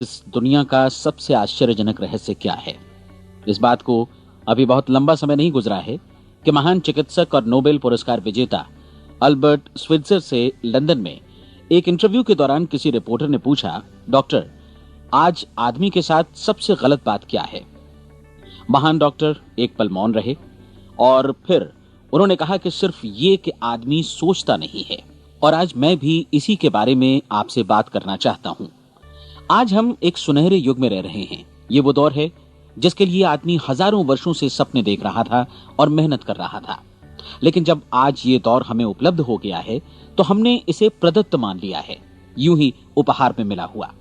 इस दुनिया का सबसे आश्चर्यजनक रहस्य क्या है? इस बात को अभी बहुत लंबा समय नहीं गुजरा है कि महान चिकित्सक और नोबेल पुरस्कार विजेता अल्बर्ट स्विट्जर से लंदन में एक इंटरव्यू के दौरान किसी रिपोर्टर ने पूछा, डॉक्टर, आज आदमी के साथ सबसे गलत बात क्या है? महान डॉक्टर एक पल मौन रहे और फिर उन्होंने कहा कि सिर्फ ये कि आदमी सोचता नहीं है। और आज मैं भी इसी के बारे में आपसे बात करना चाहता हूं। आज हम एक सुनहरे युग में रह रहे हैं। ये वो दौर है जिसके लिए आदमी हजारों वर्षों से सपने देख रहा था और मेहनत कर रहा था। लेकिन जब आज ये दौर हमें उपलब्ध हो गया है तो हमने इसे प्रदत्त मान लिया है, यूं ही उपहार में मिला हुआ।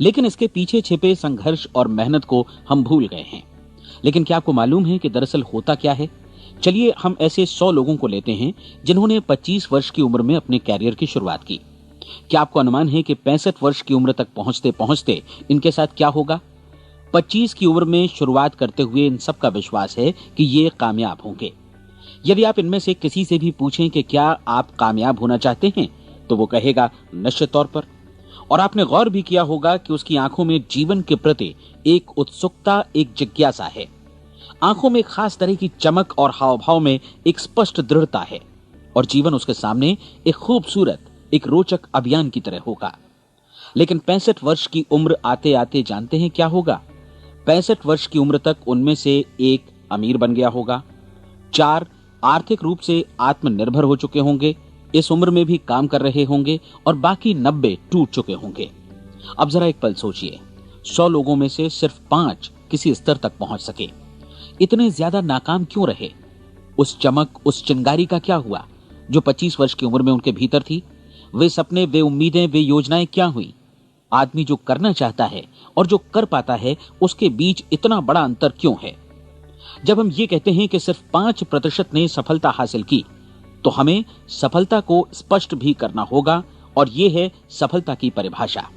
लेकिन इसके पीछे छिपे संघर्ष और मेहनत को हम भूल गए हैं। लेकिन क्या आपको मालूम है कि दरअसल होता क्या है? चलिए हम ऐसे 100 लोगों को लेते हैं जिन्होंने 25 वर्ष की उम्र में अपने कैरियर की शुरुआत की। क्या आपको अनुमान है कि 65 वर्ष की उम्र तक पहुंचते पहुंचते इनके साथ क्या होगा? 25 की उम्र में शुरुआत करते हुए इन सब का विश्वास है कि ये कामयाब होंगे। यदि आप इनमें से किसी से भी पूछें कि क्या आप कामयाब होना चाहते हैं, तो वो कहेगा निश्चित तौर पर। और आपने गौर भी किया होगा कि उसकी आंखों में जीवन के प्रति एक उत्सुकता, एक जिज्ञासा है। आंखों में खास तरह की चमक और हाव भाव में एक स्पष्ट दृढ़ता है। और जीवन उसके सामने एक खूबसूरत, एक रोचक अभियान की तरह होगा। लेकिन 65 वर्ष की उम्र आते आते जानते हैं क्या होगा? 65 वर्ष की उम्र तक उनमें से एक अमीर बन गया होगा, 4 आर्थिक रूप से आत्मनिर्भर हो चुके होंगे, इस उम्र में भी काम कर रहे होंगे, और बाकी 90 टूट चुके होंगे। अब जरा एक पल सोचिए, 100 लोगों में से सिर्फ 5 किसी स्तर तक पहुंच सके। इतने ज्यादा नाकाम क्यों रहे? उस चमक, उस चिंगारी का क्या हुआ जो 25 वर्ष की उम्र में उनके भीतर थी? वे सपने, वे उम्मीदें, वे योजनाएं क्या हुई? आदमी जो करना चाहता है और जो कर पाता है, उसके बीच इतना बड़ा अंतर क्यों है? जब हम ये कहते हैं कि सिर्फ 5% ने सफलता हासिल की, तो हमें सफलता को स्पष्ट भी करना होगा, और यह है सफलता की परिभाषा।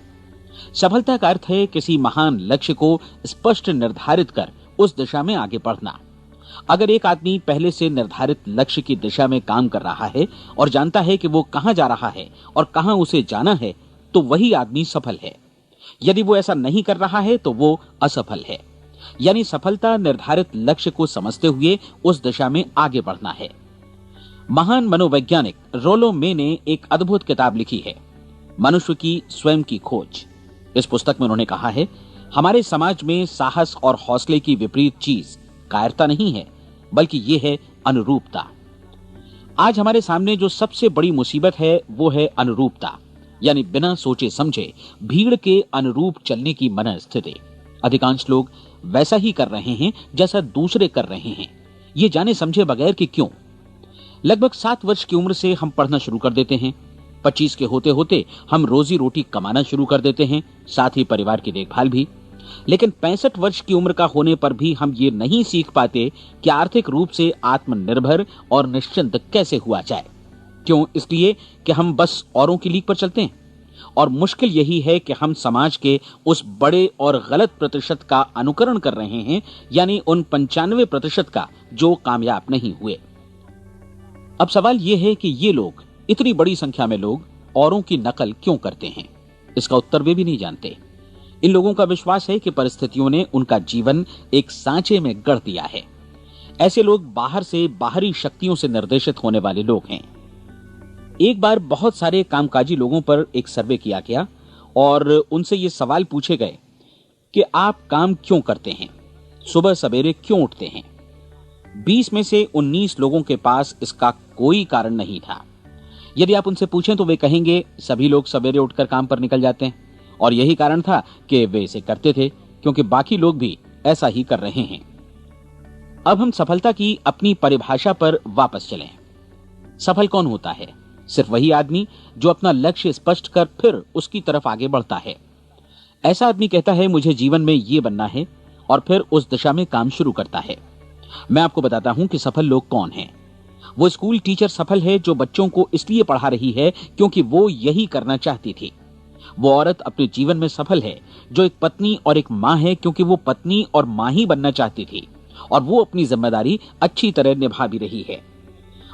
सफलता का अर्थ है किसी महान लक्ष्य को स्पष्ट निर्धारित कर उस दिशा में आगे बढ़ना। अगर एक आदमी पहले से निर्धारित लक्ष्य की दिशा में काम कर रहा है और जानता है कि वो कहां जा रहा है और कहां उसे जाना है, तो वही आदमी सफल है। यदि वो ऐसा नहीं कर रहा है तो वो असफल है। यानी सफलता निर्धारित लक्ष्य को समझते हुए उस दिशा में आगे बढ़ना है। महान मनोवैज्ञानिक रोलो मे ने एक अद्भुत किताब लिखी है, मनुष्य की स्वयं की खोज। इस पुस्तक में उन्होंने कहा है, हमारे समाज में साहस और हौसले की विपरीत चीज कायरता नहीं है, बल्कि यह है अनुरूपता। आज हमारे सामने जो सबसे बड़ी मुसीबत है वो है अनुरूपता, यानी बिना सोचे समझे भीड़ के अनुरूप चलने की मनस्थिति। अधिकांश लोग वैसा ही कर रहे हैं जैसा दूसरे कर रहे हैं, ये जाने समझे बगैर कि क्यों। लगभग 7 वर्ष की उम्र से हम पढ़ना शुरू कर देते हैं। 25 के होते होते हम रोजी रोटी कमाना शुरू कर देते हैं, साथ ही परिवार की देखभाल भी। लेकिन 65 वर्ष की उम्र का होने पर भी हम ये नहीं सीख पाते कि आर्थिक रूप से आत्मनिर्भर और निश्चिंत कैसे हुआ जाए। क्यों? इसलिए कि हम बस औरों की लीक पर चलते हैं। और मुश्किल यही है कि हम समाज के उस बड़े और गलत प्रतिशत का अनुकरण कर रहे हैं, यानी उन 95% का जो कामयाब नहीं हुए। अब सवाल यह है कि ये लोग, इतनी बड़ी संख्या में लोग, औरों की नकल क्यों करते हैं? इसका उत्तर वे भी नहीं जानते। इन लोगों का विश्वास है कि परिस्थितियों ने उनका जीवन एक सांचे में गढ़ दिया है। ऐसे लोग बाहर से, बाहरी शक्तियों से निर्देशित होने वाले लोग हैं। एक बार बहुत सारे कामकाजी लोगों पर एक सर्वे किया गया और उनसे ये सवाल पूछे गए कि आप काम क्यों करते हैं, सुबह सवेरे क्यों उठते हैं? 20 में से 19 लोगों के पास इसका कोई कारण नहीं था। यदि आप उनसे पूछें तो वे कहेंगे सभी लोग सवेरे उठकर काम पर निकल जाते हैं, और यही कारण था कि वे इसे करते थे क्योंकि बाकी लोग भी ऐसा ही कर रहे हैं। अब हम सफलता की अपनी परिभाषा पर वापस चलें। सफल कौन होता है? सिर्फ वही आदमी जो अपना लक्ष्य स्पष्ट कर फिर उसकी तरफ आगे बढ़ता है। ऐसा आदमी कहता है मुझे जीवन में ये बनना है, और फिर उस दिशा में काम शुरू करता है। मैं आपको बताता हूं कि सफल लोग कौन हैं। वो स्कूल टीचर सफल है जो बच्चों को इसलिए पढ़ा रही है क्योंकि वो यही करना चाहती थी। वो औरत अपने जीवन में सफल है जो एक पत्नी और एक मां है क्योंकि वो पत्नी और मां ही बनना चाहती थी, और वो अपनी जिम्मेदारी अच्छी तरह निभा भी रही है।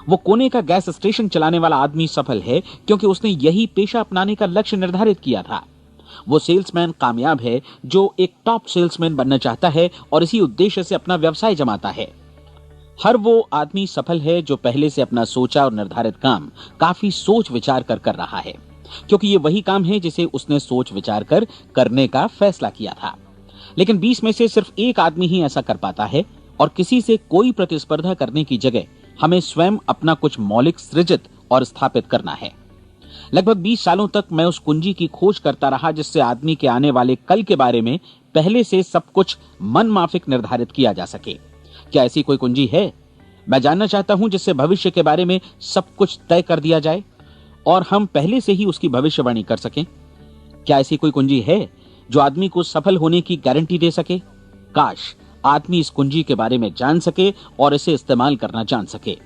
वो कोने का गैस स्टेशन चलाने वाला आदमी सफल है क्योंकि उसने यही पेशा अपनाने का लक्ष्य निर्धारित किया था। वो सेल्समैन कामयाब है जो एक टॉप सेल्समैन बनना चाहता है और इसी उद्देश्य से अपना व्यवसाय जमाता है। हर वो आदमी सफल है जो पहले से अपना सोचा और निर्धारित काम काफी सोच विचार कर रहा है, क्योंकि ये वही काम है जिसे उसने सोच विचार कर करने का फैसला किया था। लेकिन 20 में से सिर्फ एक आदमी ही ऐसा कर पाता है, और किसी से कोई प्रतिस्पर्धा करने की जगह हमें स्वयं अपना कुछ मौलिक सृजित और स्थापित करना है। लगभग 20 सालों तक मैं उस कुंजी की खोज करता रहा जिससे आदमी के आने वाले कल के बारे में पहले से सब कुछ मन माफिक निर्धारित किया जा सके। क्या ऐसी कोई कुंजी है? मैं जानना चाहता हूं जिससे भविष्य के बारे में सब कुछ तय कर दिया जाए और हम पहले से ही उसकी भविष्यवाणी कर सकें। क्या ऐसी कोई कुंजी है जो आदमी को सफल होने की गारंटी दे सके? काश आदमी इस कुंजी के बारे में जान सके और इसे इस्तेमाल करना जान सके।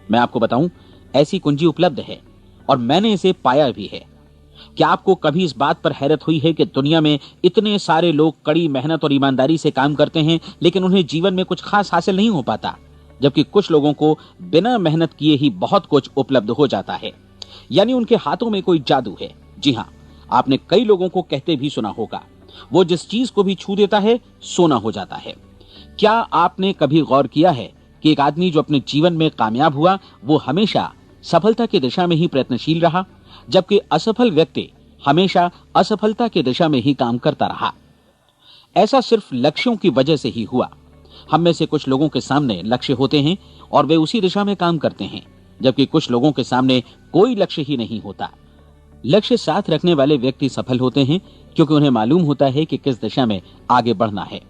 मैं आपको बताऊं, ऐसी कुंजी उपलब्ध है और मैंने इसे पाया भी है। क्या आपको कभी इस बात पर हैरत हुई है कि दुनिया में इतने सारे लोग कड़ी मेहनत और ईमानदारी से काम करते हैं, लेकिन उन्हें जीवन में कुछ खास हासिल नहीं हो पाता, जबकि कुछ लोगों को बिना मेहनत किए ही बहुत कुछ उपलब्ध हो जाता है। यानी उनके हाथों में कोई जादू है। जी हाँ, आपने कई लोगों को कहते भी सुना होगा, वो जिस चीज को भी छू देता है सोना हो जाता है। क्या आपने कभी गौर किया है कि एक आदमी जो अपने जीवन में कामयाब हुआ वो हमेशा सफलता की दिशा में ही प्रयत्नशील रहा, जबकि असफल व्यक्ति हमेशा असफलता की दिशा में ही काम करता रहा? ऐसा सिर्फ लक्ष्यों की वजह से ही हुआ। हम में से कुछ लोगों के सामने लक्ष्य होते हैं और वे उसी दिशा में काम करते हैं, जबकि कुछ लोगों के सामने कोई लक्ष्य ही नहीं होता। लक्ष्य साथ रखने वाले व्यक्ति सफल होते हैं क्योंकि उन्हें मालूम होता है कि किस दिशा में आगे बढ़ना है।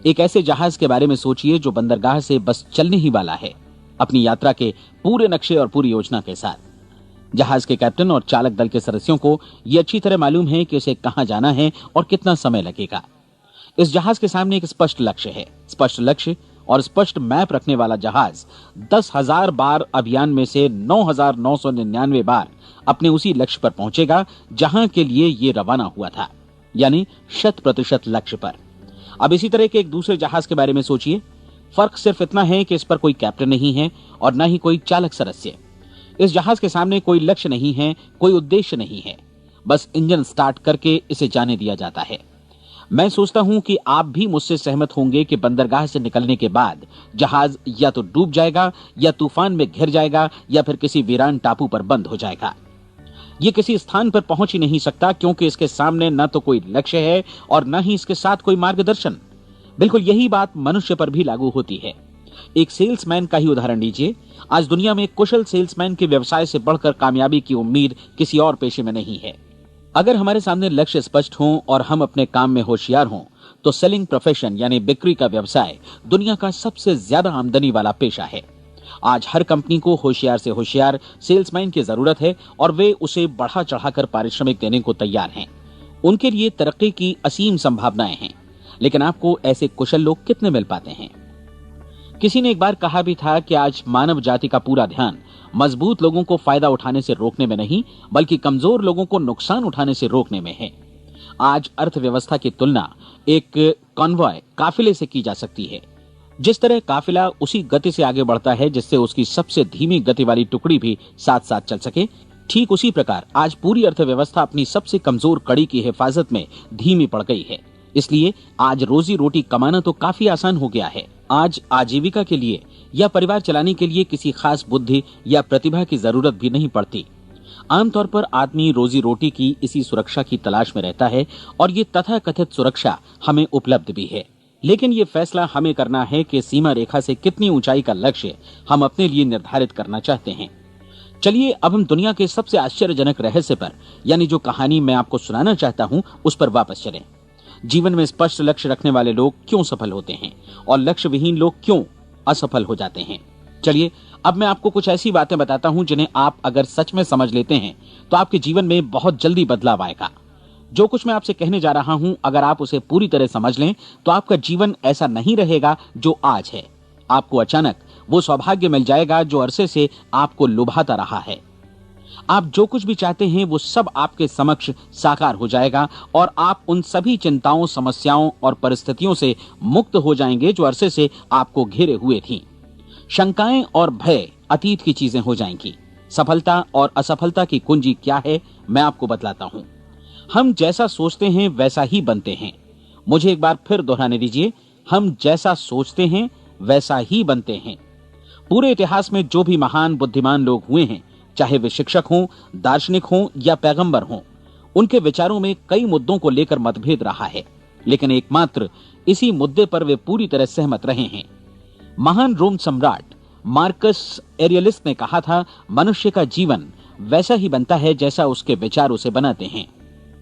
एक ऐसे जहाज के बारे में सोचिए जो बंदरगाह से बस चलने ही वाला है, अपनी यात्रा के पूरे नक्शे और पूरी योजना के साथ। जहाज के कैप्टन और चालक दल के सदस्यों को यह अच्छी तरह मालूम है कि उसे कहां जाना है और कितना समय लगेगा। इस जहाज के सामने एक स्पष्ट लक्ष्य है। स्पष्ट लक्ष्य और स्पष्ट मैप रखने वाला जहाज 10,000 बार अभियान में से 9,999 बार अपने उसी लक्ष्य पर पहुंचेगा जहां के लिए ये रवाना हुआ था, यानी 100% लक्ष्य पर। अब इसी तरह के एक दूसरे जहाज के बारे में सोचिए। फर्क सिर्फ इतना है कि इस पर कोई कैप्टन नहीं है और न ही कोई चालक सदस्य। इस जहाज के सामने कोई लक्ष्य नहीं है, कोई उद्देश्य नहीं है, बस इंजन स्टार्ट करके इसे जाने दिया जाता है। मैं सोचता हूं कि आप भी मुझसे सहमत होंगे कि बंदरगाह से निकलने के बाद जहाज या तो डूब जाएगा या तूफान में घिर जाएगा या फिर किसी वीरान टापू पर बंद हो जाएगा। ये किसी स्थान पर पहुंच ही नहीं सकता क्योंकि इसके सामने न तो कोई लक्ष्य है और न ही इसके साथ कोई मार्गदर्शन। बिल्कुल यही बात मनुष्य पर भी लागू होती है। एक सेल्समैन का ही उदाहरण लीजिए। आज दुनिया में कुशल सेल्समैन के व्यवसाय से बढ़कर कामयाबी की उम्मीद किसी और पेशे में नहीं है। अगर हमारे सामने लक्ष्य स्पष्ट हो और हम अपने काम में होशियार हों, तो सेलिंग प्रोफेशन यानी बिक्री का व्यवसाय दुनिया का सबसे ज्यादा आमदनी वाला पेशा है। आज हर कंपनी को होशियार से होशियार सेल्समैन की जरूरत है और वे उसे बढ़ा चढ़ाकर पारिश्रमिक देने को तैयार हैं। उनके लिए तरक्की की असीम संभावनाएं हैं, लेकिन आपको ऐसे कुशल लोग कितने मिल पाते हैं? किसी ने एक बार कहा भी था कि आज मानव जाति का पूरा ध्यान मजबूत लोगों को फायदा उठाने से रोकने में नहीं, बल्कि कमजोर लोगों को नुकसान उठाने से रोकने में है। आज अर्थव्यवस्था की तुलना एक कॉन्वॉय काफिले से की जा सकती है। जिस तरह काफिला उसी गति से आगे बढ़ता है जिससे उसकी सबसे धीमी गति वाली टुकड़ी भी साथ साथ चल सके, ठीक उसी प्रकार आज पूरी अर्थव्यवस्था अपनी सबसे कमजोर कड़ी की हिफाजत में धीमी पड़ गई है। इसलिए आज रोजी रोटी कमाना तो काफी आसान हो गया है। आज आजीविका के लिए या परिवार चलाने के लिए किसी खास बुद्धि या प्रतिभा की जरूरत भी नहीं पड़ती। आमतौर पर आदमी रोजी रोटी की इसी सुरक्षा की तलाश में रहता है और ये तथाकथित सुरक्षा हमें उपलब्ध भी है। लेकिन ये फैसला हमें करना है कि सीमा रेखा से कितनी ऊंचाई का लक्ष्य हम अपने लिए निर्धारित करना चाहते हैं। चलिए अब हम दुनिया के सबसे आश्चर्यजनक रहस्य पर, यानी जो कहानी मैं आपको सुनाना चाहता हूं, उस पर वापस चलें। जीवन में स्पष्ट लक्ष्य रखने वाले लोग क्यों सफल होते हैं और लक्ष्य विहीन लोग क्यों असफल हो जाते हैं? चलिए अब मैं आपको कुछ ऐसी बातें बताता हूं जिन्हें आप अगर सच में समझ लेते हैं तो आपके जीवन में बहुत जल्दी बदलाव आएगा। जो कुछ मैं आपसे कहने जा रहा हूं, अगर आप उसे पूरी तरह समझ लें तो आपका जीवन ऐसा नहीं रहेगा जो आज है। आपको अचानक वो सौभाग्य मिल जाएगा जो अरसे से आपको लुभाता रहा है। आप जो कुछ भी चाहते हैं वो सब आपके समक्ष साकार हो जाएगा और आप उन सभी चिंताओं, समस्याओं और परिस्थितियों से मुक्त हो जाएंगे जो अरसे से आपको घेरे हुए थीं। शंकाएं और भय अतीत की चीजें हो जाएंगी। सफलता और असफलता की कुंजी क्या है, मैं आपको बतलाता हूं। हम जैसा सोचते हैं वैसा ही बनते हैं। मुझे एक बार फिर दोहराने दीजिए, हम जैसा सोचते हैं वैसा ही बनते हैं। पूरे इतिहास में जो भी महान बुद्धिमान लोग हुए हैं, चाहे वे शिक्षक हों, दार्शनिक हों या पैगंबर हों, उनके विचारों में कई मुद्दों को लेकर मतभेद रहा है, लेकिन एकमात्र इसी मुद्दे पर वे पूरी तरह सहमत रहे हैं। महान रोम सम्राट मार्कस एरियलिस ने कहा था, मनुष्य का जीवन वैसा ही बनता है जैसा उसके विचार उसे बनाते हैं।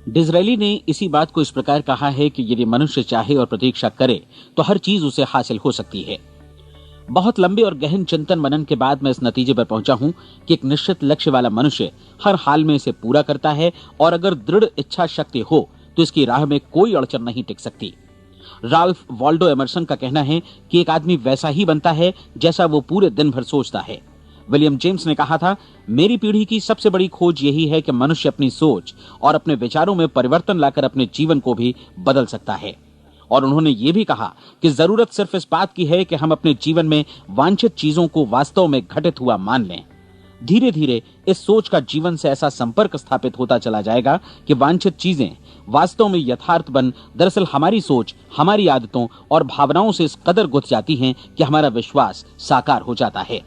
डिज़रायली ने इसी बात को इस प्रकार कहा है कि यदि मनुष्य चाहे और प्रतीक्षा करे तो हर चीज उसे हासिल हो सकती है। बहुत लंबे और गहन चिंतन मनन के बाद मैं इस नतीजे पर पहुंचा हूं कि एक निश्चित लक्ष्य वाला मनुष्य हर हाल में इसे पूरा करता है, और अगर दृढ़ इच्छा शक्ति हो तो इसकी राह में कोई अड़चन नहीं टिक सकती। राल्फ वॉल्डो एमर्सन का कहना है कि एक आदमी वैसा ही बनता है जैसा वो पूरे दिन भर सोचता है। विलियम जेम्स ने कहा था, मेरी पीढ़ी की सबसे बड़ी खोज यही है कि मनुष्य अपनी सोच और अपने विचारों में परिवर्तन लाकर अपने जीवन को भी बदल सकता है। और उन्होंने ये भी कहा कि जरूरत सिर्फ इस बात की है कि हम अपने जीवन में वांछित चीजों को वास्तव में घटित हुआ मान लें। धीरे धीरे इस सोच का जीवन से ऐसा संपर्क स्थापित होता चला जाएगा कि वांछित चीजें वास्तव में यथार्थ बन दरअसल हमारी सोच, हमारी आदतों और भावनाओं से इस कदर गुथ जाती हैं कि हमारा विश्वास साकार हो जाता है।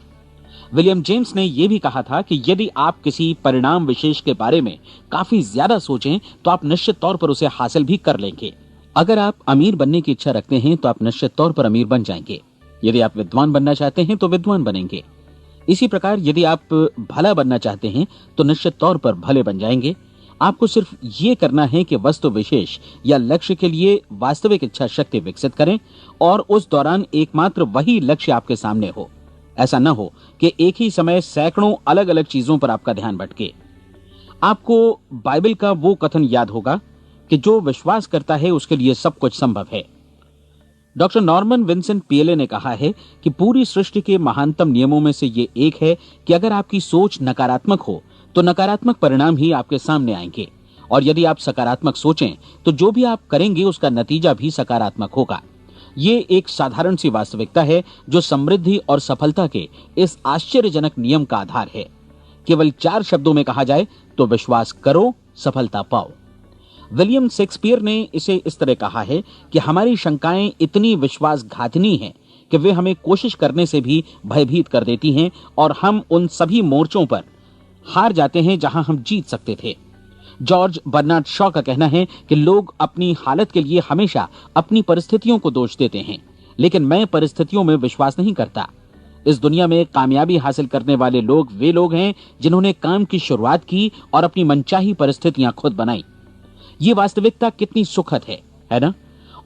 विलियम जेम्स ने यह भी कहा था कि यदि आप किसी परिणाम विशेष के बारे में काफी ज्यादा सोचें तो आप निश्चित तौर पर उसे हासिल भी कर लेंगे। अगर आप अमीर बनने की इच्छा रखते हैं तो आप निश्चित तौर पर अमीर बन जाएंगे। यदि आप विद्वान बनना चाहते हैं तो विद्वान बनेंगे। इसी प्रकार यदि आप भला बनना चाहते हैं तो निश्चित तौर पर भले बन जाएंगे। आपको सिर्फ ये करना है कि वस्तु विशेष या लक्ष्य के लिए वास्तविक इच्छा शक्ति विकसित करें और उस दौरान एकमात्र वही लक्ष्य आपके सामने हो। ऐसा न हो कि एक ही समय सैकड़ों अलग अलग चीजों पर आपका ध्यान भटके। आपको बाइबल का वो कथन याद होगा कि जो विश्वास करता है उसके लिए सब कुछ संभव है। डॉक्टर नॉर्मन विंसेंट पीएले ने कहा है कि पूरी सृष्टि के महानतम नियमों में से ये एक है कि अगर आपकी सोच नकारात्मक हो तो नकारात्मक परिणाम ही आपके सामने आएंगे, और यदि आप सकारात्मक सोचें तो जो भी आप करेंगे उसका नतीजा भी सकारात्मक होगा। ये एक साधारण सी वास्तविकता है जो समृद्धि और सफलता के इस आश्चर्यजनक नियम का आधार है। केवल 4 शब्दों में कहा जाए तो विश्वास करो, सफलता पाओ। विलियम शेक्सपियर ने इसे इस तरह कहा है कि हमारी शंकाएं इतनी विश्वासघातिनी हैं कि वे हमें कोशिश करने से भी भयभीत कर देती हैं, और हम उन सभी मोर्चों पर हार जाते हैं जहां हम जीत सकते थे। जॉर्ज बर्नार्ड शॉ का कहना है कि लोग अपनी हालत के लिए हमेशा अपनी परिस्थितियों को दोष देते हैं, लेकिन मैं परिस्थितियों में विश्वास नहीं करता। इस दुनिया में कामयाबी हासिल करने वाले लोग वे लोग हैं जिन्होंने काम की शुरुआत की और अपनी मनचाही परिस्थितियां खुद बनाई। ये वास्तविकता कितनी सुखद है ना?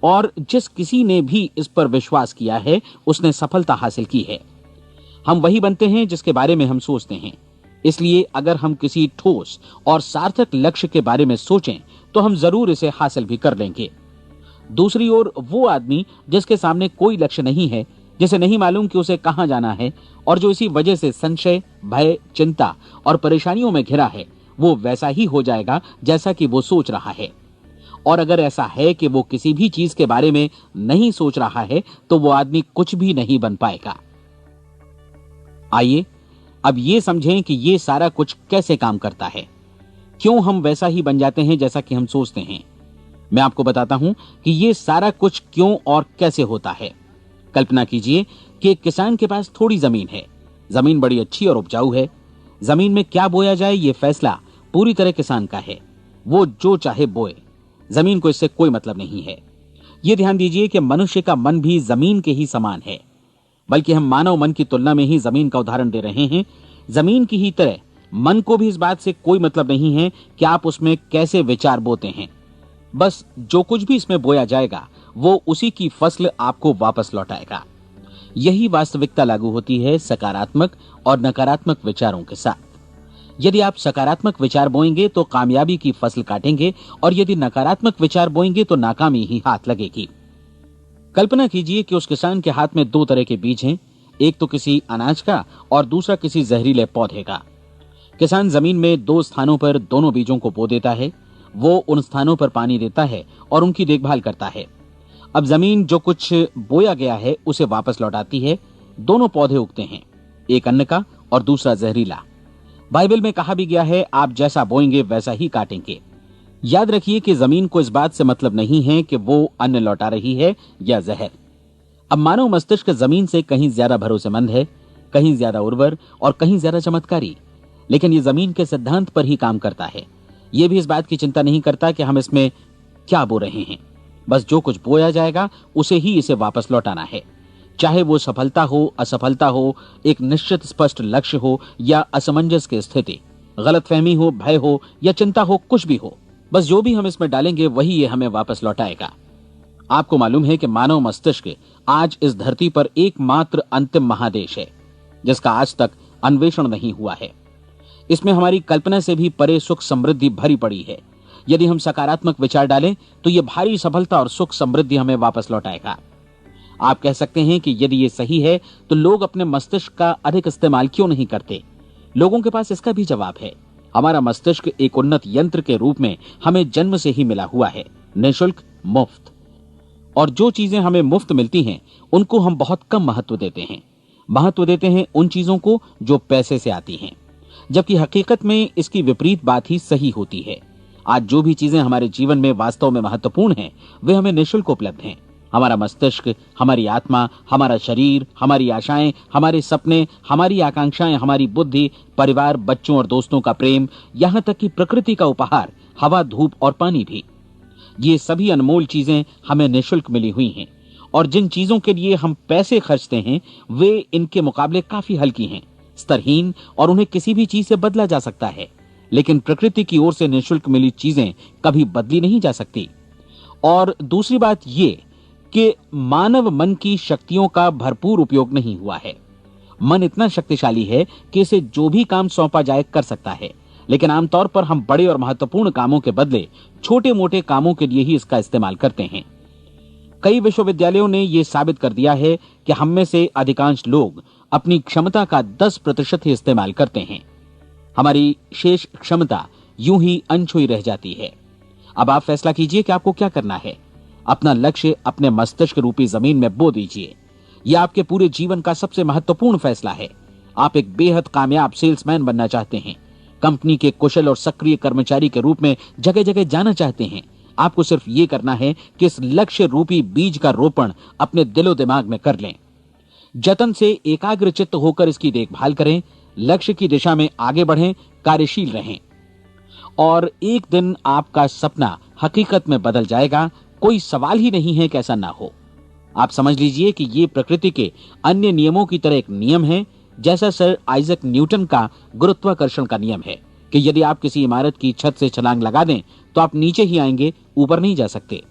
और जिस किसी ने भी इस पर विश्वास किया है उसने सफलता हासिल की है। हम वही बनते हैं जिसके बारे में हम सोचते हैं। इसलिए अगर हम किसी ठोस और सार्थक लक्ष्य के बारे में सोचें तो हम जरूर इसे हासिल भी कर लेंगे। दूसरी ओर वो आदमी जिसके सामने कोई लक्ष्य नहीं है, जिसे नहीं मालूम कि उसे कहां जाना है, और जो इसी वजह से संशय, भय, चिंता और परेशानियों में घिरा है, वो वैसा ही हो जाएगा जैसा कि वो सोच रहा है। और अगर ऐसा है कि वो किसी भी चीज के बारे में नहीं सोच रहा है तो वो आदमी कुछ भी नहीं बन पाएगा। आइए अब ये समझें कि ये सारा कुछ कैसे काम करता है, क्यों हम वैसा ही बन जाते हैं जैसा कि हम सोचते हैं। मैं आपको बताता हूं कि ये सारा कुछ क्यों और कैसे होता है। कल्पना कीजिए कि एक किसान के पास थोड़ी जमीन है। जमीन बड़ी अच्छी और उपजाऊ है। जमीन में क्या बोया जाए ये फैसला पूरी तरह किसान का है। वो जो चाहे बोए, जमीन को इससे कोई मतलब नहीं है। ये ध्यान दीजिए कि मनुष्य का मन भी जमीन के ही समान है, बल्कि हम मानव मन की तुलना में ही जमीन का उदाहरण दे रहे हैं। जमीन की ही तरह मन को भी इस बात से कोई मतलब नहीं है कि आप उसमें कैसे विचार बोते हैं। बस जो कुछ भी इसमें बोया जाएगा वो उसी की फसल आपको वापस लौटाएगा। यही वास्तविकता लागू होती है सकारात्मक और नकारात्मक विचारों के साथ। यदि आप सकारात्मक विचार बोएंगे तो कामयाबी की फसल काटेंगे, और यदि नकारात्मक विचार बोएंगे तो नाकामी ही हाथ लगेगी। कल्पना कीजिए कि उस किसान के हाथ में 2 तरह के बीज हैं, एक तो किसी अनाज का और दूसरा किसी जहरीले पौधे का। किसान जमीन में 2 स्थानों पर दोनों बीजों को बो देता है। वो उन स्थानों पर पानी देता है और उनकी देखभाल करता है। अब जमीन जो कुछ बोया गया है उसे वापस लौटाती है। दोनों पौधे उगते हैं, एक अन्न का और दूसरा जहरीला। बाइबल में कहा भी गया है, आप जैसा बोएंगे वैसा ही काटेंगे। याद रखिए कि जमीन को इस बात से मतलब नहीं है कि वो अन्न लौटा रही है या जहर। अब मानव मस्तिष्क जमीन से कहीं ज्यादा भरोसेमंद है, कहीं ज्यादा उर्वर और कहीं ज्यादा चमत्कारी, लेकिन ये जमीन के सिद्धांत पर ही काम करता है। ये भी इस बात की चिंता नहीं करता कि हम इसमें क्या बो रहे हैं। बस जो कुछ बोया जाएगा उसे ही इसे वापस लौटाना है, चाहे वो सफलता हो, असफलता हो, एक निश्चित स्पष्ट लक्ष्य हो या असमंजस की स्थिति, गलतफहमी हो, भय हो या चिंता हो, कुछ भी हो। बस जो भी हम इसमें डालेंगे वही ये हमें वापस लौटाएगा। आपको मालूम है कि मानव मस्तिष्क आज इस धरती पर एकमात्र अंतिम महादेश है जिसका आज तक अन्वेषण नहीं हुआ है। इसमें हमारी कल्पना से भी परे सुख समृद्धि भरी पड़ी है। यदि हम सकारात्मक विचार डालें तो यह भारी सफलता और सुख समृद्धि हमें वापस लौटाएगा। आप कह सकते हैं कि यदि ये सही है तो लोग अपने मस्तिष्क का अधिक इस्तेमाल क्यों नहीं करते? लोगों के पास इसका भी जवाब है। हमारा मस्तिष्क एक उन्नत यंत्र के रूप में हमें जन्म से ही मिला हुआ है, निःशुल्क, मुफ्त। और जो चीजें हमें मुफ्त मिलती हैं उनको हम बहुत कम महत्व देते हैं। महत्व देते हैं उन चीजों को जो पैसे से आती हैं, जबकि हकीकत में इसकी विपरीत बात ही सही होती है। आज जो भी चीजें हमारे जीवन में वास्तव में महत्वपूर्ण हैं वे हमें निःशुल्क उपलब्ध हैं। हमारा मस्तिष्क, हमारी आत्मा, हमारा शरीर, हमारी आशाएं, हमारे सपने, हमारी आकांक्षाएं, हमारी बुद्धि, परिवार, बच्चों और दोस्तों का प्रेम, यहां तक कि प्रकृति का उपहार, हवा, धूप और पानी भी, ये सभी अनमोल चीजें हमें निःशुल्क मिली हुई हैं। और जिन चीजों के लिए हम पैसे खर्चते हैं वे इनके मुकाबले काफी हल्की हैं, स्तरहीन, और उन्हें किसी भी चीज से बदला जा सकता है। लेकिन प्रकृति की ओर से निःशुल्क मिली चीजें कभी बदली नहीं जा सकती। और दूसरी बात ये कि मानव मन की शक्तियों का भरपूर उपयोग नहीं हुआ है। मन इतना शक्तिशाली है कि इसे जो भी काम सौंपा जाए कर सकता है, लेकिन आमतौर पर हम बड़े और महत्वपूर्ण कामों के बदले छोटे मोटे कामों के लिए ही इसका इस्तेमाल करते हैं। कई विश्वविद्यालयों ने यह साबित कर दिया है कि हम में से अधिकांश लोग अपनी क्षमता का 10% ही इस्तेमाल करते हैं। हमारी शेष क्षमता यूं ही अनछुई रह जाती है। अब आप फैसला कीजिए कि आपको क्या करना है। अपना लक्ष्य अपने मस्तिष्क रूपी जमीन में बो दीजिए। यह आपके पूरे जीवन का सबसे महत्वपूर्ण फैसला है। आप एक बेहद कामयाब सेल्समैन बनना चाहते हैं, कंपनी के कुशल और सक्रिय कर्मचारी के रूप में जगह जगह जाना चाहते हैं। आपको सिर्फ ये करना है कि इस लक्ष्य रूपी बीज का रोपण अपने दिलो दिमाग में कर लें। जतन से एकाग्रचित्त होकर इसकी देखभाल करें, लक्ष्य की दिशा में आगे बढ़ें, कार्यशील रहें, और एक दिन आपका सपना हकीकत में बदल जाएगा। कोई सवाल ही नहीं है कि ऐसा ना हो। आप समझ लीजिए कि ये प्रकृति के अन्य नियमों की तरह एक नियम है, जैसा सर आइजक न्यूटन का गुरुत्वाकर्षण का नियम है कि यदि आप किसी इमारत की छत से छलांग लगा दें तो आप नीचे ही आएंगे, ऊपर नहीं जा सकते।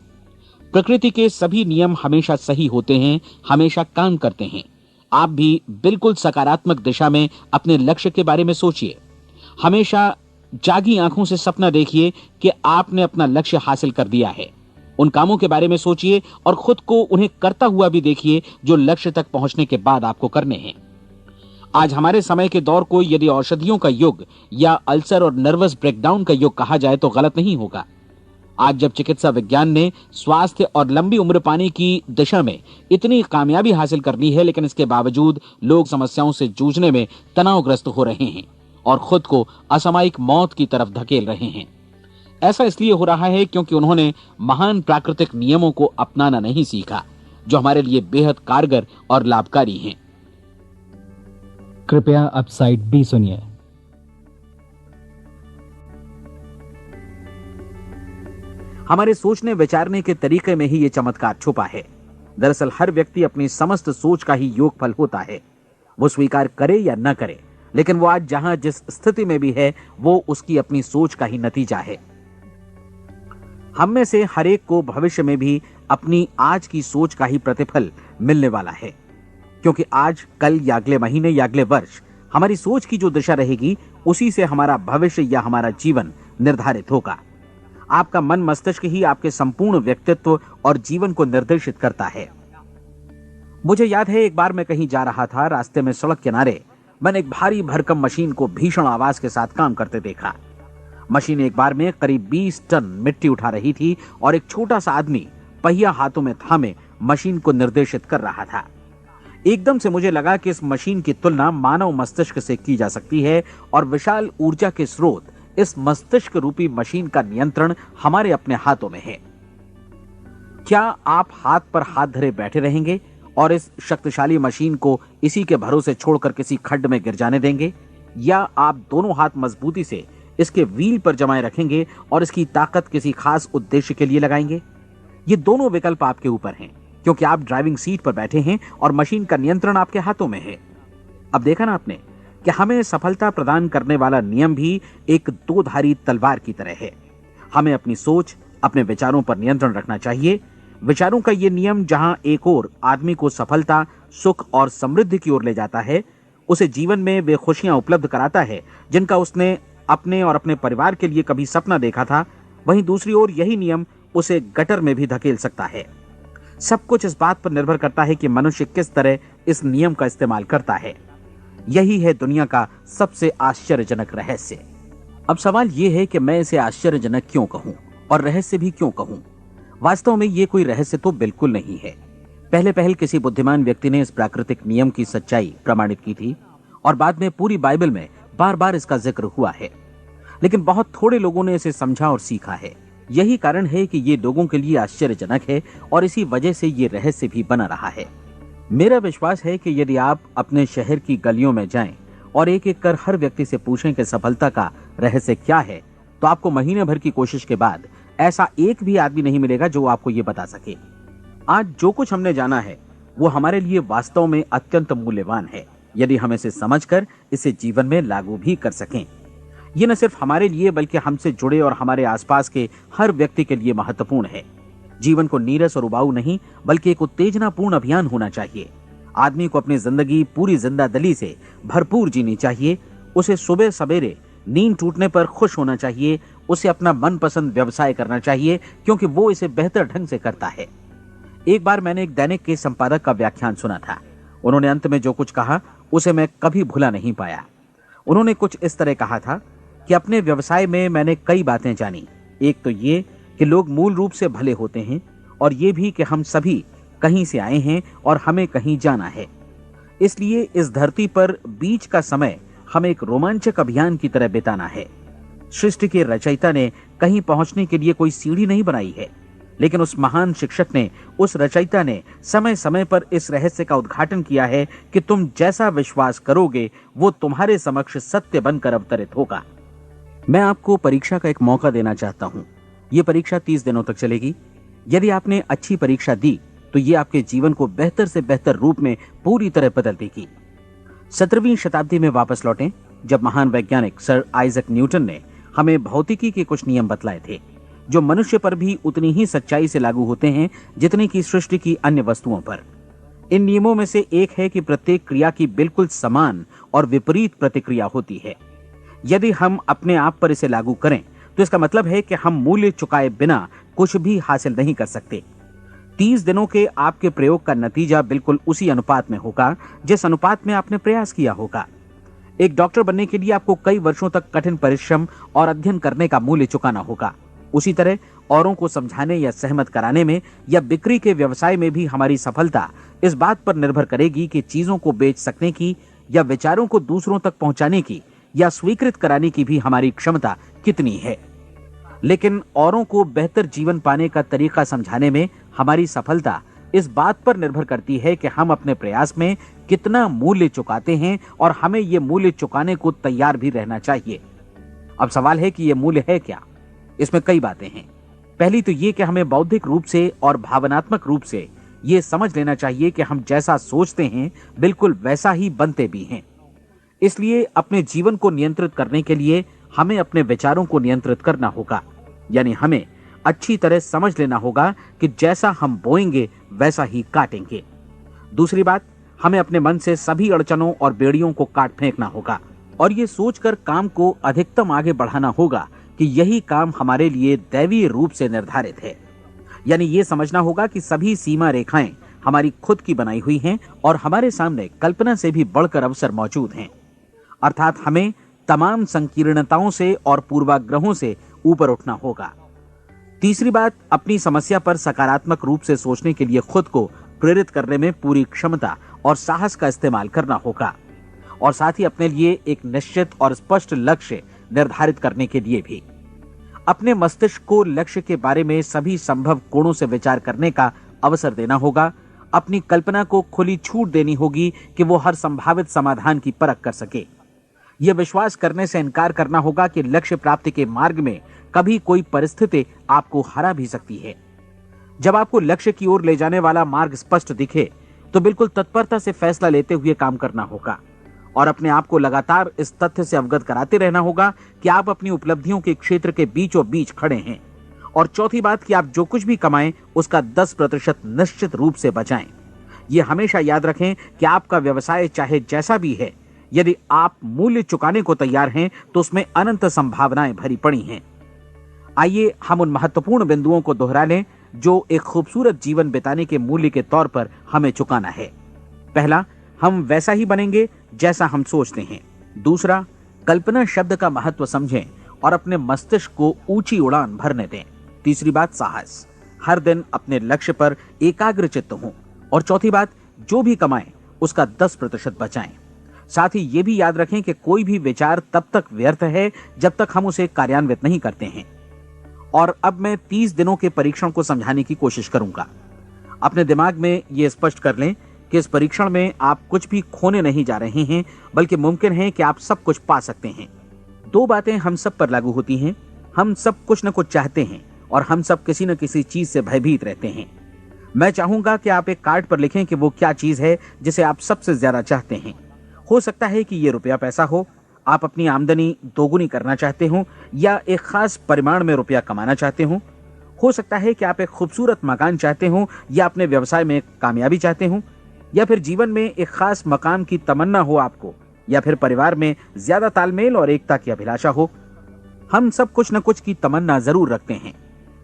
प्रकृति के सभी नियम हमेशा सही होते हैं, हमेशा काम करते हैं। आप भी बिल्कुल सकारात्मक दिशा में अपने लक्ष्य के बारे में सोचिए। हमेशा जागी आंखों से सपना देखिए कि आपने अपना लक्ष्य हासिल कर दिया है। उन कामों के बारे में सोचिए और खुद को उन्हें करता हुआ भी देखिए जो लक्ष्य तक पहुंचने के बाद आपको करने हैं। आज हमारे समय के दौर को यदि औषधियों का युग या अल्सर और नर्वस ब्रेकडाउन का युग कहा जाए तो गलत नहीं होगा। आज जब चिकित्सा विज्ञान ने स्वास्थ्य और लंबी उम्र पाने की दिशा में इतनी कामयाबी हासिल कर ली है, लेकिन इसके बावजूद लोग समस्याओं से जूझने में तनावग्रस्त हो रहे हैं और खुद को असामयिक मौत की तरफ धकेल रहे हैं। ऐसा इसलिए हो रहा है क्योंकि उन्होंने महान प्राकृतिक नियमों को अपनाना नहीं सीखा, जो हमारे लिए बेहद कारगर और लाभकारी हैं। कृपया अब साइड बी सुनिए। हमारे सोचने विचारने के तरीके में ही ये चमत्कार छुपा है। दरअसल हर व्यक्ति अपनी समस्त सोच का ही योगफल होता है। वो स्वीकार करे या न करे, लेकिन वो आज जहां जिस स्थिति में भी है वो उसकी अपनी सोच का ही नतीजा है। हम में से हर एक को भविष्य में भी अपनी आज की सोच का ही प्रतिफल मिलने वाला है, क्योंकि आज, कल या अगले महीने या अगले वर्ष हमारी सोच की जो दिशा रहेगी उसी से हमारा भविष्य या हमारा जीवन निर्धारित होगा। आपका मन मस्तिष्क ही आपके संपूर्ण व्यक्तित्व और जीवन को निर्देशित करता है। मुझे याद है एक बार मैं कहीं जा रहा था, रास्ते में सड़क किनारे मैंने एक भारी भरकम मशीन को भीषण आवाज के साथ काम करते देखा। मशीन एक बार में करीब 20 टन मिट्टी उठा रही थी और एक छोटा सा आदमी पहिया हाथों में थामे मशीन को निर्देशित कर रहा था। एकदम से मुझे लगा कि इस मशीन की तुलना मानव मस्तिष्क से की जा सकती है और विशाल ऊर्जा के स्रोत इस मस्तिष्क रूपी मशीन का नियंत्रण हमारे अपने हाथों में है। क्या आप हाथ पर हाथ धरे बैठे रहेंगे और इस शक्तिशाली मशीन को इसी के भरोसे छोड़कर किसी खड्ड में गिर जाने देंगे, या आप दोनों हाथ मजबूती से इसके व्हील पर जमाए रखेंगे और इसकी ताकत किसी खास उद्देश्य के लिए लगाएंगे? ये दोनों विकल्प आपके ऊपर हैं, क्योंकि आप ड्राइविंग सीट पर बैठे हैं और मशीन का नियंत्रण आपके हाथों में है। अब देखा ना आपने कि हमें सफलता प्रदान करने वाला नियम भी एक दो-धारी तलवार की तरह है। हमें अपनी सोच, अपने विचारों पर नियंत्रण रखना चाहिए। विचारों का ये नियम जहां एक ओर आदमी को सफलता, सुख और समृद्धि की ओर ले जाता है, उसे जीवन में वे खुशियां उपलब्ध कराता है जिनका उसने अपने और अपने परिवार के लिए कभी सपना देखा था, वहीं दूसरी ओर यही नियम उसे गटर में भी धकेल सकता है। सब कुछ इस बात पर निर्भर करता है कि मनुष्य किस तरह इस नियम का इस्तेमाल करता है। यही है दुनिया का सबसे आश्चर्यजनक रहस्य। अब सवाल यह है कि मैं इसे आश्चर्यजनक क्यों कहूं और रहस्य भी क्यों कहूं? वास्तव में यह कोई रहस्य तो बिल्कुल नहीं है। पहले पहल किसी बुद्धिमान व्यक्ति ने इस प्राकृतिक नियम की सच्चाई प्रमाणित की थी और बाद में पूरी बाइबल में बार बार इसका जिक्र हुआ है, लेकिन बहुत थोड़े लोगों ने इसे समझा और सीखा है। यही कारण है कि ये लोगों के लिए आश्चर्यजनक है और इसी वजह से ये रहस्य भी बना रहा है। मेरा विश्वास है कि यदि आप अपने शहर की गलियों में जाएं और एक एक कर हर व्यक्ति से पूछें कि सफलता का रहस्य क्या है, तो आपको महीने भर की कोशिश के बाद ऐसा एक भी आदमी नहीं मिलेगा जो आपको ये बता सके। आज जो कुछ हमने जाना है वो हमारे लिए वास्तव में अत्यंत मूल्यवान है, यदि हम इसे समझकर इसे जीवन में लागू भी कर सकें। ये न सिर्फ हमारे लिए बल्कि हमसे जुड़े और हमारे आसपास के हर व्यक्ति के लिए महत्वपूर्ण है। जीवन को नीरस और उबाऊ नहीं बल्कि एक उत्तेजनापूर्ण अभियान होना चाहिए। आदमी को अपनी जिंदगी पूरी जिंदादिली से भरपूर जीनी चाहिए। उसे सुबह सवेरे नींद टूटने पर खुश होना चाहिए। उसे अपना मनपसंद व्यवसाय करना चाहिए, क्योंकि वो इसे बेहतर ढंग से करता है। एक बार मैंने एक दैनिक के संपादक का व्याख्यान सुना था। उन्होंने अंत में जो कुछ कहा उसे मैं कभी भुला नहीं पाया। उन्होंने कुछ इस तरह कहा था कि अपने व्यवसाय में मैंने कई बातें जानी। एक तो ये कि लोग मूल रूप से भले होते हैं, और ये भी कि हम सभी कहीं से आए हैं और हमें कहीं जाना है। इसलिए इस धरती पर बीच का समय हमें एक रोमांचक अभियान की तरह बिताना है। सृष्टि के रचयिता ने कहीं पहुंचने के लिए कोई सीढ़ी नहीं बनाई है, लेकिन उस महान शिक्षक ने, उस रचयिता ने समय समय पर इस रहस्य का उद्घाटन किया है कि तुम जैसा विश्वास करोगे वो तुम्हारे समक्ष सत्य बनकर अवतरित होगा। मैं आपको परीक्षा का एक मौका देना चाहता हूं। यह परीक्षा 30 दिनों तक चलेगी। यदि आपने अच्छी परीक्षा दी तो ये आपके जीवन को बेहतर से बेहतर रूप में पूरी तरह बदल देगी। 17वीं शताब्दी में वापस लौटें, जब महान वैज्ञानिक सर आइजक न्यूटन ने हमें भौतिकी के कुछ नियम बतलाए थे, जो मनुष्य पर भी उतनी ही सच्चाई से लागू होते हैं जितनी की सृष्टि की अन्य वस्तुओं पर। इन नियमों में से एक है कि प्रत्येक क्रिया की बिल्कुल समान और विपरीत प्रतिक्रिया होती है। यदि हम अपने आप पर इसे लागू करें तो इसका मतलब है कि हम मूल्य चुकाए बिना कुछ भी हासिल नहीं कर सकते। 30 दिनों के आपके प्रयोग का नतीजा बिल्कुल उसी अनुपात में होगा जिस अनुपात में आपने प्रयास किया होगा। एक डॉक्टर बनने के लिए आपको कई वर्षों तक कठिन परिश्रम और अध्ययन करने का मूल्य चुकाना होगा। उसी तरह औरों को समझाने या सहमत कराने में या बिक्री के व्यवसाय में भी हमारी सफलता इस बात पर निर्भर करेगी कि चीजों को बेच सकने की या विचारों को दूसरों तक पहुंचाने की या स्वीकृत कराने की भी हमारी क्षमता कितनी है। लेकिन औरों को बेहतर जीवन पाने का तरीका समझाने में हमारी सफलता इस बात पर निर्भर करती है कि हम अपने प्रयास में कितना मूल्य चुकाते हैं, और हमें यह मूल्य चुकाने को तैयार भी रहना चाहिए। अब सवाल है कि यह मूल्य है क्या? इसमें कई बातें हैं। पहली तो ये कि हमें बौद्धिक रूप से और भावनात्मक रूप से ये समझ लेना चाहिए कि हम जैसा सोचते हैं बिल्कुल वैसा ही बनते भी हैं। इसलिए अपने जीवन को नियंत्रित करने के लिए हमें अपने विचारों को नियंत्रित करना होगा। यानी हमें अच्छी तरह समझ लेना होगा कि जैसा हम बोएंगे वैसा ही काटेंगे। दूसरी बात, हमें अपने मन से सभी अड़चनों और बेड़ियों को काट फेंकना होगा और ये सोचकर काम को अधिकतम आगे बढ़ाना होगा कि यही काम हमारे लिए दैवीय रूप से निर्धारित है। यानी ये समझना होगा कि सभी सीमा रेखाएं हमारी खुद की बनाई हुई हैं और हमारे सामने कल्पना से भी बढ़कर अवसर मौजूद हैं। अर्थात हमें तमाम संकीर्णताओं से और पूर्वाग्रहों से ऊपर उठना होगा। तीसरी बात, अपनी समस्या पर सकारात्मक रूप से सोचने के लिए खुद को प्रेरित करने में पूरी क्षमता और साहस का इस्तेमाल करना होगा, और साथ ही अपने लिए एक निश्चित और स्पष्ट लक्ष्य निर्धारित करने के लिए भी। अपने मस्तिष्क को लक्ष्य के बारे में सभी संभव कोणों से विचार करने का अवसर देना होगा। अपनी कल्पना को खुली छूट देनी होगी कि वो हर संभावित समाधान की परख कर सके। यह विश्वास करने से इनकार करना होगा कि लक्ष्य प्राप्ति के मार्ग में कभी कोई परिस्थिति आपको हरा भी सकती है। जब आपको लक्ष्य की ओर ले जाने वाला मार्ग स्पष्ट दिखे तो बिल्कुल तत्परता से फैसला लेते हुए काम करना होगा और अपने आप को लगातार इस तथ्य से अवगत कराते रहना होगा कि आप अपनी उपलब्धियों के क्षेत्र के बीचों बीच खड़े हैं। और चौथी बात कि आप जो कुछ भी कमाएं उसका 10% निश्चित रूप से बचाएं। यह हमेशा याद रखें कि आपका व्यवसाय चाहे जैसा भी है, यदि आप मूल्य चुकाने को तैयार हैं तो उसमें अनंत संभावनाएं भरी पड़ी हैं। आइए हम उन महत्वपूर्ण बिंदुओं को दोहरा लें जो एक खूबसूरत जीवन बिताने के मूल्य के तौर पर हमें चुकाना है। पहला, हम वैसा ही बनेंगे जैसा हम सोचते हैं। दूसरा, कल्पना शब्द का महत्व समझें और अपने मस्तिष्क को ऊंची उड़ान भरने दें। तीसरी बात, साहस, हर दिन अपने लक्ष्य पर एकाग्र चित्त हों। और चौथी बात, जो भी कमाएं उसका 10% बचाएं। साथ ही ये भी याद रखें कि कोई भी विचार तब तक व्यर्थ है जब तक हम उसे कार्यान्वित नहीं करते हैं। और अब मैं 30 दिनों के परीक्षण को समझाने की कोशिश करूंगा। अपने दिमाग में ये स्पष्ट कर लें कि इस परीक्षण में आप कुछ भी खोने नहीं जा रहे हैं, बल्कि मुमकिन है कि आप सब कुछ पा सकते हैं। 2 बातें हम सब पर लागू होती हैं। हम सब कुछ न कुछ चाहते हैं और हम सब किसी न किसी चीज से भयभीत रहते हैं। मैं चाहूंगा कि आप एक कार्ड पर लिखें कि वो क्या चीज है जिसे आप सबसे ज्यादा चाहते हैं। हो सकता है कि ये रुपया पैसा हो, आप अपनी आमदनी दोगुनी करना चाहते हो, या एक खास परिमाण में रुपया कमाना चाहते हो सकता है कि आप एक खूबसूरत मकान चाहते हो, या अपने व्यवसाय में कामयाबी चाहते हो, या फिर जीवन में एक खास मकाम की तमन्ना हो आपको, या फिर परिवार में ज्यादा तालमेल और एकता की अभिलाषा हो। हम सब कुछ न कुछ की तमन्ना जरूर रखते हैं।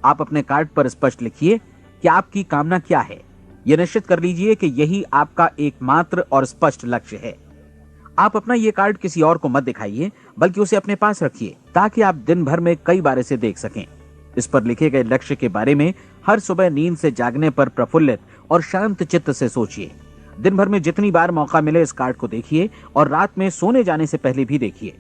आप अपने कार्ड पर स्पष्ट लिखिए कि आपकी कामना क्या है। यह निश्चित कर लीजिए कि यही आपका एकमात्र और स्पष्ट लक्ष्य है। आप अपना ये कार्ड किसी और को मत दिखाइए, बल्कि उसे अपने पास रखिए ताकि आप दिन भर में कई बार इसे देख सकें। इस पर लिखे गए लक्ष्य के बारे में हर सुबह नींद से जागने पर प्रफुल्लित और शांत चित्त से सोचिए। दिन भर में जितनी बार मौका मिले इस कार्ड को देखिए और रात में सोने जाने से पहले भी देखिए।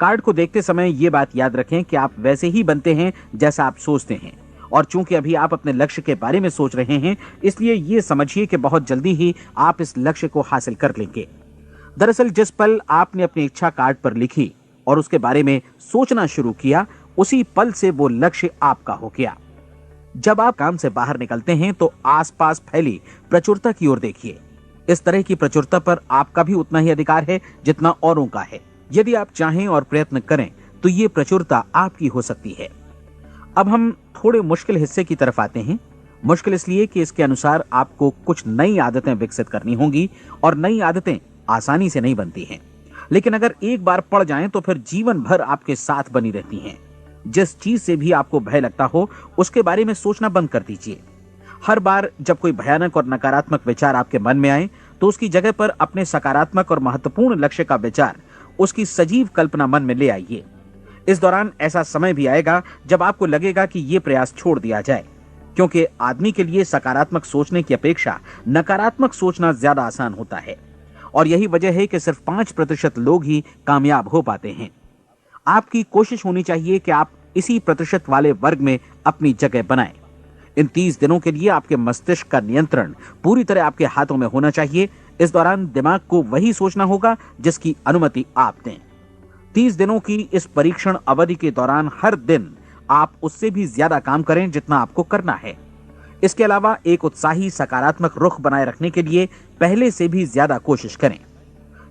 कार्ड को देखते समय ये बात याद रखें कि आप वैसे ही बनते हैं जैसा आप सोचते हैं। और चूंकि अभी आप अपने लक्ष्य के बारे में सोच रहे हैं, इसलिए ये समझिए कि बहुत जल्दी ही आप इस लक्ष्य को हासिल कर लेंगे। दरअसल जिस पल आपने अपनी इच्छा कार्ड पर लिखी और उसके बारे में सोचना शुरू किया, उसी पल से वो लक्ष्य आपका हो गया। जब आप काम से बाहर निकलते हैं तो आसपास फैली प्रचुरता की ओर देखिए। इस तरह की प्रचुरता पर आपका भी उतना ही अधिकार है जितना औरों का है। यदि आप चाहें और प्रयत्न करें तो ये प्रचुरता आपकी हो सकती है। अब हम थोड़े मुश्किल हिस्से की तरफ आते हैं। मुश्किल इसलिए कि इसके अनुसार आपको कुछ नई आदतें विकसित करनी होंगी और नई आदतें आसानी से नहीं बनती हैं, लेकिन अगर एक बार पड़ जाएं तो फिर जीवन भर आपके साथ बनी रहती हैं। जिस चीज से भी आपको भय लगता हो उसके बारे में सोचना बंद कर दीजिए। हर बार जब कोई भयानक और नकारात्मक विचार आपके मन में आए तो उसकी जगह पर अपने सकारात्मक और महत्वपूर्ण लक्ष्य का विचार, उसकी सजीव कल्पना मन में ले आइए। इस दौरान ऐसा समय भी आएगा जब आपको लगेगा कि ये प्रयास छोड़ दिया जाए, क्योंकि आदमी के लिए सकारात्मक सोचने की अपेक्षा नकारात्मक सोचना ज्यादा आसान होता है। और यही वजह है कि सिर्फ 5% लोग ही कामयाब हो पाते हैं। आपकी कोशिश होनी चाहिए कि आप इसी प्रतिशत वाले वर्ग में अपनी जगह बनाएं। इन 30 दिनों के लिए आपके मस्तिष्क का नियंत्रण पूरी तरह आपके हाथों में होना चाहिए। इस दौरान दिमाग को वही सोचना होगा जिसकी अनुमति आप दें। 30 दिनों की इस परीक्षण अवधि के दौरान हर दिन आप उससे भी ज्यादा काम करें जितना आपको करना है। इसके अलावा एक उत्साही सकारात्मक रुख बनाए रखने के लिए पहले से भी ज्यादा कोशिश करें।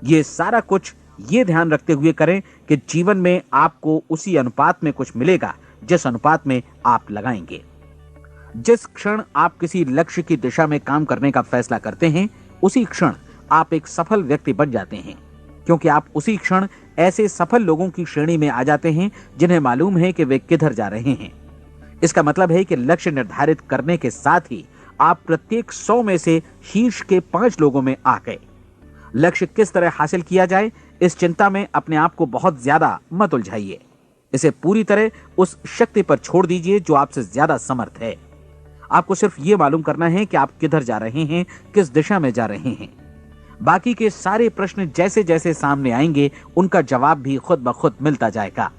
ये सारा कुछ ये ध्यान रखते हुए करें कि जीवन में आपको उसी अनुपात में कुछ मिलेगा जिस अनुपात में आप लगाएंगे। जिस क्षण आप किसी लक्ष्य की दिशा में काम करने का फैसला करते हैं, उसी क्षण आप एक सफल व्यक्ति बन जाते हैं, क्योंकि आप उसी क्षण ऐसे सफल लोगों की श्रेणी में आ जाते हैं जिन्हें मालूम है कि वे किधर जा रहे हैं। इसका मतलब है कि लक्ष्य निर्धारित करने के साथ ही आप प्रत्येक 100 में से शीर्ष के 5 लोगों में आ गए। लक्ष्य किस तरह हासिल किया जाए, इस चिंता में अपने आप को बहुत ज्यादा मत उलझाइए। इसे पूरी तरह उस शक्ति पर छोड़ दीजिए जो आपसे ज्यादा समर्थ है। आपको सिर्फ ये मालूम करना है कि आप किधर जा रहे हैं, किस दिशा में जा रहे हैं। बाकी के सारे प्रश्न जैसे जैसे सामने आएंगे उनका जवाब भी खुद ब खुद मिलता जाएगा।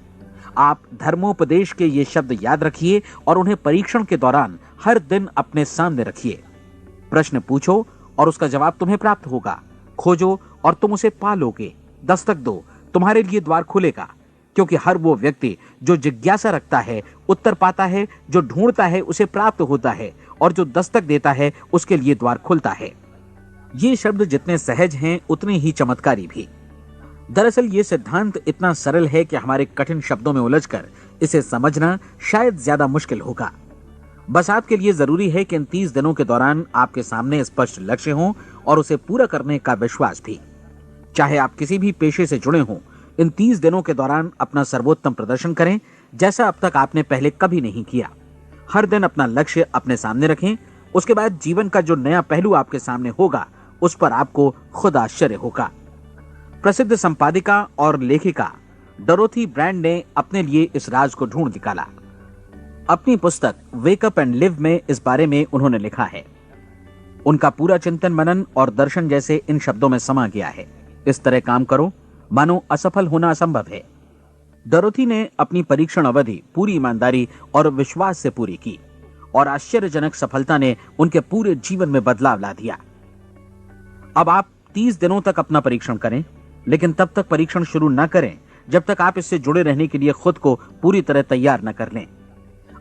आप धर्मोपदेश के ये शब्द याद रखिए और उन्हें परीक्षण के दौरान हर दिन अपने सामने रखिए। प्रश्न पूछो और उसका जवाब तुम्हें प्राप्त होगा। खोजो और तुम उसे पा लोगे। दस्तक दो, तुम्हारे लिए द्वार खुलेगा, क्योंकि हर वो व्यक्ति जो जिज्ञासा रखता है उत्तर पाता है, जो ढूंढता है उसे प्राप्त होता है, और जो दस्तक देता है उसके लिए द्वार खुलता है। ये शब्द जितने सहज हैं उतने ही चमत्कारी भी। दरअसल ये सिद्धांत इतना सरल है कि हमारे कठिन शब्दों में उलझकर इसे समझना शायद ज्यादा मुश्किल होगा। बस आपके लिए जरूरी है कि इन 30 दिनों के दौरान आपके सामने स्पष्ट लक्ष्य हो और उसे पूरा करने का विश्वास भी। चाहे आप किसी भी पेशे से जुड़े हों, इन 30 दिनों के दौरान अपना सर्वोत्तम प्रदर्शन करें, जैसा अब तक आपने पहले कभी नहीं किया। हर दिन अपना लक्ष्य अपने सामने रखें। उसके बाद जीवन का जो नया पहलू आपके सामने होगा उस पर आपको खुद आश्चर्य होगा। प्रसिद्ध संपादिका और लेखिका डोरोथी ब्रैंड ने अपने लिए इस राज को ढूंढ निकाला। अपनी पुस्तक वेक अप एंड लिव में इस बारे में उन्होंने लिखा है। उनका पूरा चिंतन मनन और दर्शन जैसे इन शब्दों में समा गया है। इस तरह काम करो मानो असफल होना असंभव है। डोरोथी ने अपनी परीक्षण अवधि पूरी ईमानदारी और विश्वास से पूरी की और आश्चर्यजनक सफलता ने उनके पूरे जीवन में बदलाव ला दिया। अब आप 30 दिनों तक अपना परीक्षण करें, लेकिन तब तक परीक्षण शुरू न करें जब तक आप इससे जुड़े रहने के लिए खुद को पूरी तरह तैयार न कर लें।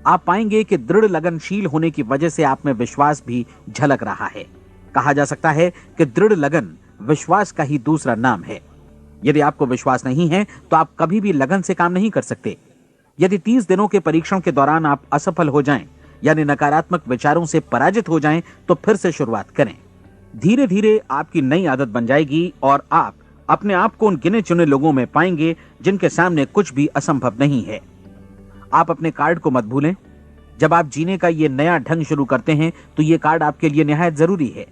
आप पाएंगे कि दृढ़ लगनशील होने की वजह से आप में विश्वास भी झलक रहा है। कहा जा सकता है कि दृढ़ लगन विश्वास का ही दूसरा नाम है। यदि आपको विश्वास नहीं है तो आप कभी भी लगन से काम नहीं कर सकते। यदि 30 दिनों के परीक्षण के दौरान आप असफल हो जाएं, यानी नकारात्मक विचारों से पराजित हो जाएं, तो फिर से शुरुआत करें। धीरे धीरे आपकी नई आदत बन जाएगी और आप अपने आप को उन गिने चुने लोगों में पाएंगे जिनके सामने कुछ भी असंभव नहीं है। आप अपने कार्ड को मत भूलें। जब आप जीने का ये नया ढंग शुरू करते हैं तो ये कार्ड आपके लिए निहायत जरूरी है।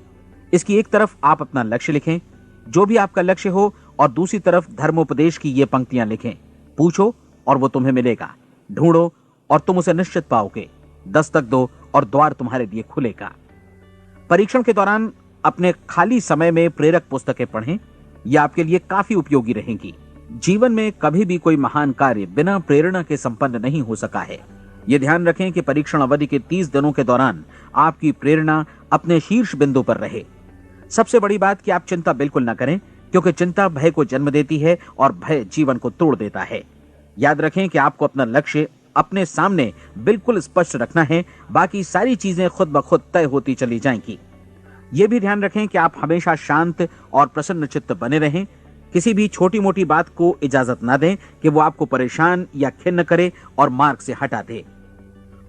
इसकी एक तरफ आप अपना लक्ष्य लिखें, जो भी आपका लक्ष्य हो, और दूसरी तरफ धर्मोपदेश की ये पंक्तियां लिखें। पूछो और वो तुम्हें मिलेगा, ढूंढो और तुम उसे निश्चित पाओगे, दस्तक दो और द्वार तुम्हारे लिए खुलेगा। परीक्षण के दौरान अपने खाली समय में प्रेरक पुस्तकें पढ़ें। यह आपके लिए काफी उपयोगी रहेंगी। जीवन में कभी भी कोई महान कार्य बिना प्रेरणा के संपन्न नहीं हो सका है। यह ध्यान रखें कि परीक्षण अवधि के 30 दिनों के दौरान आपकी प्रेरणा अपने शीर्ष बिंदु पर रहे। सबसे बड़ी बात कि आप चिंता बिल्कुल न करें, क्योंकि चिंता भय को जन्म देती है और भय जीवन को तोड़ देता है। याद रखें कि आपको अपना लक्ष्य अपने सामने बिल्कुल स्पष्ट रखना है, बाकी सारी चीजें खुद ब खुद तय होती चली जाएंगी। यह भी ध्यान रखें कि आप हमेशा शांत और प्रसन्न चित्त बने रहें। किसी भी छोटी मोटी बात को इजाजत ना दें कि वो आपको परेशान या खिन्न करे और मार्ग से हटा दे।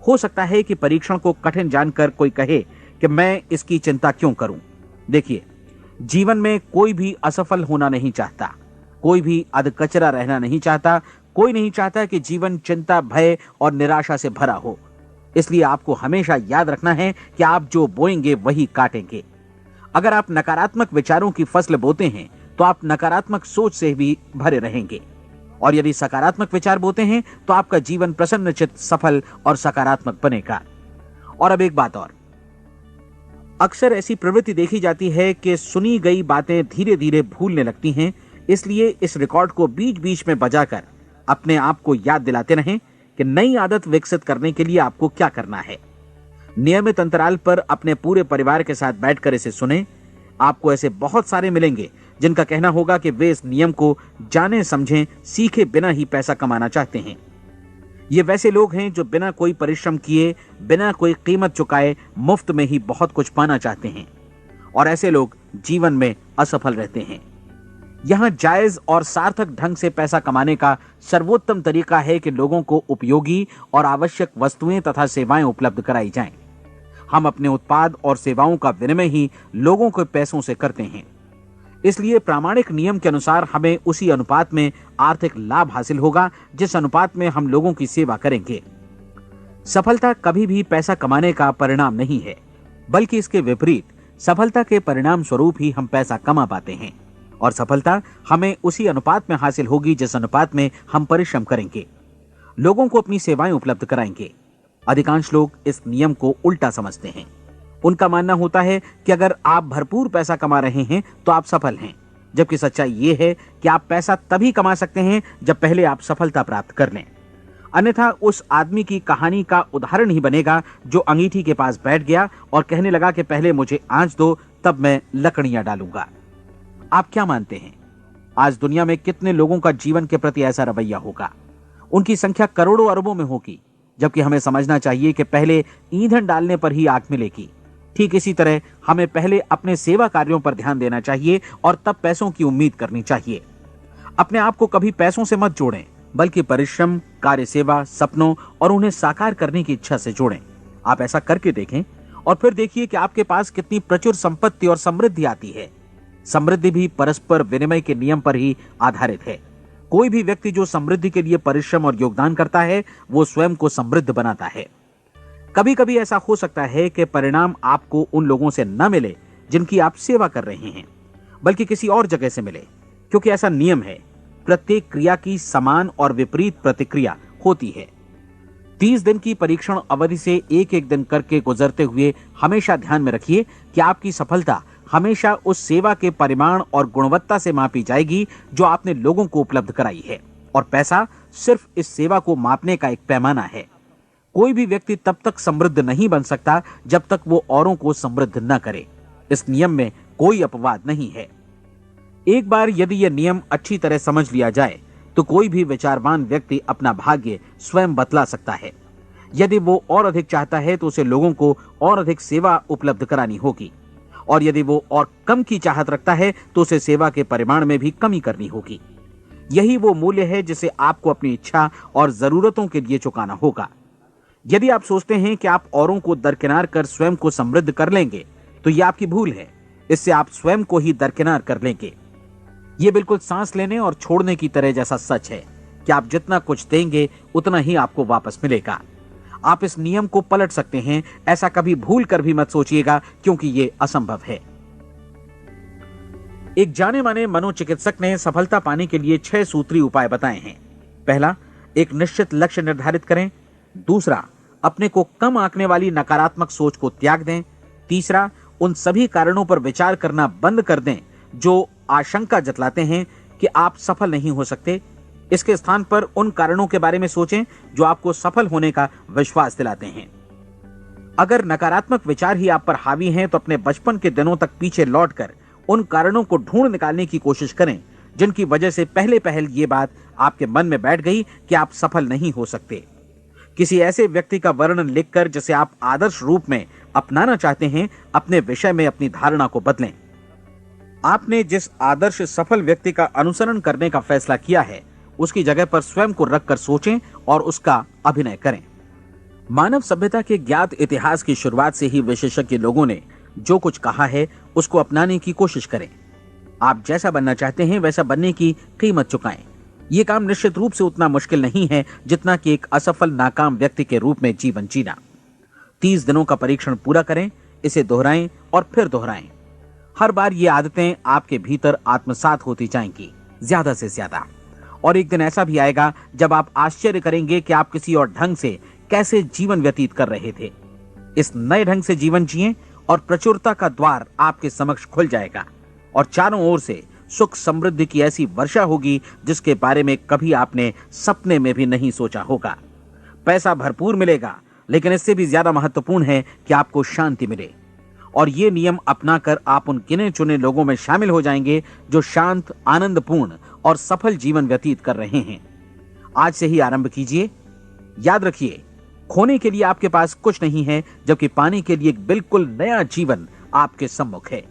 हो सकता है कि परीक्षण को कठिन जानकर कोई कहे कि मैं इसकी चिंता क्यों करूं। देखिए, जीवन में कोई भी असफल होना नहीं चाहता, कोई भी अधकचरा रहना नहीं चाहता, कोई नहीं चाहता कि जीवन चिंता, भय और निराशा से भरा हो। इसलिए आपको हमेशा याद रखना है कि आप जो बोएंगे वही काटेंगे। अगर आप नकारात्मक विचारों की फसल बोते हैं तो आप नकारात्मक सोच से भी भरे रहेंगे, और यदि सकारात्मक विचार बोते हैं तो आपका जीवन प्रसन्नचित्त, सफल और सकारात्मक बनेगा। और अब एक बात और, अक्सर ऐसी प्रवृत्ति देखी जाती है कि सुनी गई बातें धीरे धीरे भूलने लगती हैं। इसलिए इस रिकॉर्ड को बीच बीच में बजाकर अपने आप को याद दिलाते रहें कि नई आदत विकसित करने के लिए आपको क्या करना है। नियमित अंतराल पर अपने पूरे परिवार के साथ बैठकर इसे सुनें। आपको ऐसे बहुत सारे मिलेंगे जिनका कहना होगा कि वे इस नियम को जाने समझें सीखे बिना ही पैसा कमाना चाहते हैं। ये वैसे लोग हैं जो बिना कोई परिश्रम किए, बिना कोई कीमत चुकाए मुफ्त में ही बहुत कुछ पाना चाहते हैं, और ऐसे लोग जीवन में असफल रहते हैं। यहां जायज और सार्थक ढंग से पैसा कमाने का सर्वोत्तम तरीका है कि लोगों को उपयोगी और आवश्यक वस्तुएं तथा सेवाएं उपलब्ध कराई जाएं। हम अपने उत्पाद और सेवाओं का विनिमय ही लोगों के पैसों से करते हैं। इसलिए प्रामाणिक नियम के अनुसार हमें उसी अनुपात में आर्थिक लाभ हासिल होगा जिस अनुपात में हम लोगों की सेवा करेंगे। सफलता कभी भी पैसा कमाने का परिणाम नहीं है, बल्कि इसके विपरीत सफलता के परिणाम स्वरूप ही हम पैसा कमा पाते हैं, और सफलता हमें उसी अनुपात में हासिल होगी जिस अनुपात में हम परिश्रम करेंगे, लोगों को अपनी सेवाएं उपलब्ध कराएंगे। अधिकांश लोग इस नियम को उल्टा समझते हैं। उनका मानना होता है कि अगर आप भरपूर पैसा कमा रहे हैं तो आप सफल हैं, जबकि सच्चाई ये है कि आप पैसा तभी कमा सकते हैं जब पहले आप सफलता प्राप्त कर लें। अन्यथा उस आदमी की कहानी का उदाहरण ही बनेगा जो अंगीठी के पास बैठ गया और कहने लगा कि पहले मुझे आंच दो, तब मैं लकड़ियां डालूंगा। आप क्या मानते हैं, आज दुनिया में कितने लोगों का जीवन के प्रति ऐसा रवैया होगा? उनकी संख्या करोड़ों अरबों में होगी, जबकि हमें समझना चाहिए कि पहले ईंधन डालने पर ही आग मिलेगी। ठीक इसी तरह हमें पहले अपने सेवा कार्यों पर ध्यान देना चाहिए और तब पैसों की उम्मीद करनी चाहिए। अपने आप को कभी पैसों से मत जोड़ें, बल्कि परिश्रम, कार्य सेवा, सपनों और उन्हें साकार करने की इच्छा से जोड़ें। आप ऐसा करके देखें और फिर देखिए कि आपके पास कितनी प्रचुर संपत्ति और समृद्धि आती है। समृद्धि भी परस्पर विनिमय के नियम पर ही आधारित है। कोई भी व्यक्ति जो समृद्धि के लिए परिश्रम और योगदान करता है, वो स्वयं को समृद्ध बनाता है। कभी कभी ऐसा हो सकता है कि परिणाम आपको उन लोगों से न मिले जिनकी आप सेवा कर रहे हैं, बल्कि किसी और जगह से मिले, क्योंकि ऐसा नियम है, प्रत्येक क्रिया की समान और विपरीत प्रतिक्रिया होती है। 30 दिन की परीक्षण अवधि से एक एक दिन करके गुजरते हुए हमेशा ध्यान में रखिए कि आपकी सफलता हमेशा उस सेवा के परिमाण और गुणवत्ता से मापी जाएगी जो आपने लोगों को उपलब्ध कराई है, और पैसा सिर्फ इस सेवा को मापने का एक पैमाना है। कोई भी व्यक्ति तब तक समृद्ध नहीं बन सकता जब तक वो औरों को समृद्ध न करे। इस नियम में कोई अपवाद नहीं है। एक बार यदि यह नियम अच्छी तरह समझ लिया जाए तो कोई भी विचारवान व्यक्ति अपना भाग्य स्वयं बतला सकता है। यदि वो और अधिक चाहता है तो उसे लोगों को और अधिक सेवा उपलब्ध करानी होगी, और यदि वो और कम की चाहत रखता है तो उसे सेवा के परिमाण में भी कमी करनी होगी। यही वो मूल्य है जिसे आपको अपनी इच्छा और जरूरतों के लिए चुकाना होगा। यदि आप सोचते हैं कि आप औरों को दरकिनार कर स्वयं को समृद्ध कर लेंगे तो यह आपकी भूल है। इससे आप स्वयं को ही दरकिनार कर लेंगे। यह बिल्कुल सांस लेने और छोड़ने की तरह जैसा सच है कि आप जितना कुछ देंगे उतना ही आपको वापस मिलेगा। आप इस नियम को पलट सकते हैं, ऐसा कभी भूल कर भी मत सोचिएगा, क्योंकि यह असंभव है। एक जाने माने मनोचिकित्सक ने सफलता पाने के लिए 6 सूत्री उपाय बताए हैं। पहला, एक निश्चित लक्ष्य निर्धारित करें। दूसरा, अपने को कम आंकने वाली नकारात्मक सोच को त्याग दें। तीसरा, उन सभी कारणों पर विचार करना बंद कर दें जो आशंका जतलाते हैं कि आप सफल नहीं हो सकते। इसके स्थान पर उन कारणों के बारे में सोचें जो आपको सफल होने का विश्वास दिलाते हैं। अगर नकारात्मक विचार ही आप पर हावी हैं तो अपने बचपन के दिनों तक पीछे लौटकर उन कारणों को ढूंढ निकालने की कोशिश करें जिनकी वजह से पहले पहल ये बात आपके मन में बैठ गई कि आप सफल नहीं हो सकते। किसी ऐसे व्यक्ति का वर्णन लिखकर जिसे आप आदर्श रूप में अपनाना चाहते हैं, अपने विषय में अपनी धारणा को बदलें। आपने जिस आदर्श सफल व्यक्ति का अनुसरण करने का फैसला किया है, उसकी जगह पर स्वयं को रखकर सोचें और उसका अभिनय करें। मानव सभ्यता के ज्ञात इतिहास की शुरुआत से ही विशेषज्ञ लोगों ने जो कुछ कहा है उसको अपनाने की कोशिश करें। आप जैसा बनना चाहते हैं वैसा बनने की कीमत चुकाएं। यह काम निश्चित रूप से उतना मुश्किल नहीं है जितना कि एक असफल नाकाम व्यक्ति के रूप में जीवन जीना। 30 दिनों का परीक्षण पूरा करें, इसे दोहराएं और फिर दोहराएं। हर बार ये आदतें आपके भीतर आत्मसात होती जाएंगी, ज्यादा से ज्यादा। और एक दिन ऐसा भी आएगा जब आप आश्चर्य करेंगे कि आप किसी और ढंग से कैसे जीवन व्यतीत कर रहे थे। इस नए ढंग से जीवन जिएं और प्रचुरता का द्वार आपके समक्ष खुल जाएगा और चारों ओर से सुख समृद्धि की ऐसी वर्षा होगी जिसके बारे में कभी आपने सपने में भी नहीं सोचा होगा। पैसा भरपूर मिलेगा, लेकिन इससे भी ज्यादा महत्वपूर्ण है कि आपको शांति मिले। और ये नियम अपनाकर आप उन गिने चुने लोगों में शामिल हो जाएंगे जो शांत, आनंदपूर्ण और सफल जीवन व्यतीत कर रहे हैं। आज से ही आरंभ कीजिए। याद रखिए, खोने के लिए आपके पास कुछ नहीं है, जबकि पाने के लिए एक बिल्कुल नया जीवन आपके सम्मुख है।